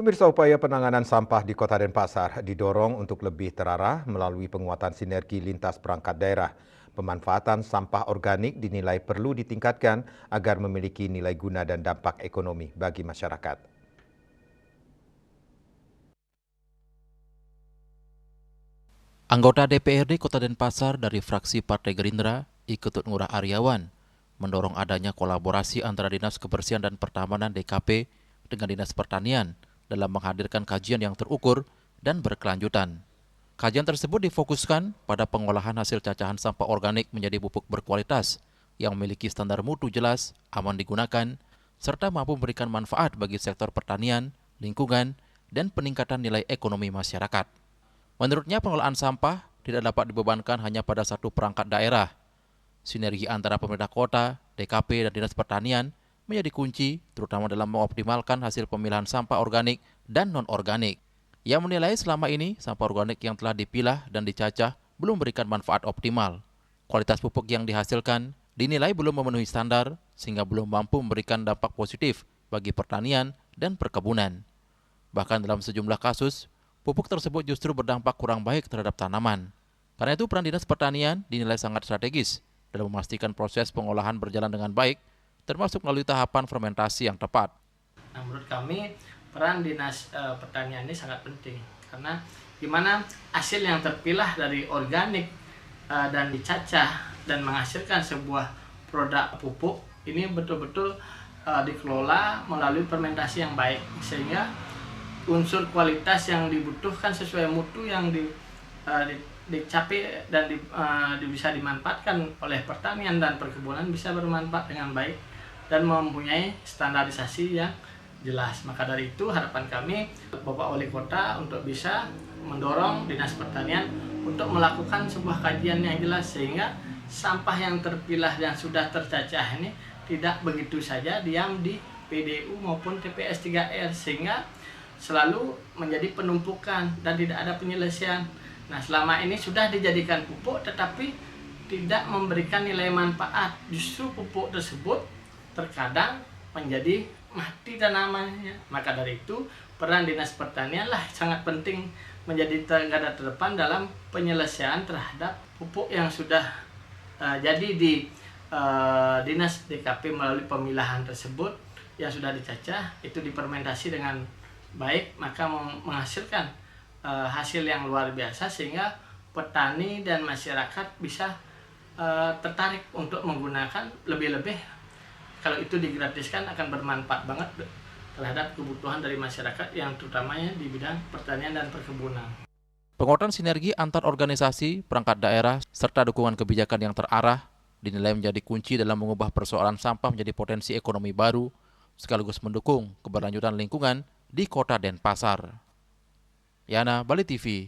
Pemirsa, upaya penanganan sampah di Kota Denpasar didorong untuk lebih terarah melalui penguatan sinergi lintas perangkat daerah. Pemanfaatan sampah organik dinilai perlu ditingkatkan agar memiliki nilai guna dan dampak ekonomi bagi masyarakat. Anggota DPRD Kota Denpasar dari fraksi Partai Gerindra, Iketut Ngurah Aryawan, mendorong adanya kolaborasi antara Dinas Kebersihan dan Pertamanan DKP dengan Dinas Pertanian dalam menghadirkan kajian yang terukur dan berkelanjutan. Kajian tersebut difokuskan pada pengolahan hasil cacahan sampah organik menjadi pupuk berkualitas yang memiliki standar mutu jelas, aman digunakan, serta mampu memberikan manfaat bagi sektor pertanian, lingkungan, dan peningkatan nilai ekonomi masyarakat. Menurutnya, pengelolaan sampah tidak dapat dibebankan hanya pada satu perangkat daerah. Sinergi antara pemerintah kota, DKP, dan Dinas Pertanian menjadi kunci, terutama dalam mengoptimalkan hasil pemilahan sampah organik dan non-organik. Ia menilai selama ini sampah organik yang telah dipilah dan dicacah belum memberikan manfaat optimal. Kualitas pupuk yang dihasilkan dinilai belum memenuhi standar, sehingga belum mampu memberikan dampak positif bagi pertanian dan perkebunan. Bahkan dalam sejumlah kasus, pupuk tersebut justru berdampak kurang baik terhadap tanaman. Karena itu peran Dinas Pertanian dinilai sangat strategis dalam memastikan proses pengolahan berjalan dengan baik, termasuk melalui tahapan fermentasi yang tepat. Nah, menurut kami peran Dinas Pertanian ini sangat penting karena gimana hasil yang terpilah dari organik dan dicacah dan menghasilkan sebuah produk pupuk ini betul-betul dikelola melalui fermentasi yang baik sehingga unsur kualitas yang dibutuhkan sesuai mutu yang dicapai dan bisa dimanfaatkan oleh pertanian dan perkebunan bisa bermanfaat dengan baik dan mempunyai standarisasi yang jelas. Maka dari itu harapan kami Bapak Wali Kota untuk bisa mendorong Dinas Pertanian untuk melakukan sebuah kajian yang jelas sehingga sampah yang terpilah dan sudah tercacah ini tidak begitu saja diam di PDU maupun TPS 3R sehingga selalu menjadi penumpukan dan tidak ada penyelesaian. Nah, selama ini sudah dijadikan pupuk tetapi tidak memberikan nilai manfaat. Justru pupuk tersebut terkadang menjadi mati tanamannya. Maka dari itu peran Dinas Pertanian lah sangat penting menjadi garda terdepan dalam penyelesaian terhadap pupuk yang sudah jadi di Dinas DKP melalui pemilahan tersebut yang sudah dicacah itu difermentasi dengan baik maka menghasilkan hasil yang luar biasa sehingga petani dan masyarakat bisa tertarik untuk menggunakan lebih-lebih kalau itu digratiskan akan bermanfaat banget terhadap kebutuhan dari masyarakat yang terutamanya di bidang pertanian dan perkebunan. Penguatan sinergi antar organisasi, perangkat daerah, serta dukungan kebijakan yang terarah dinilai menjadi kunci dalam mengubah persoalan sampah menjadi potensi ekonomi baru, sekaligus mendukung keberlanjutan lingkungan di Kota Denpasar. Yana, Bali TV.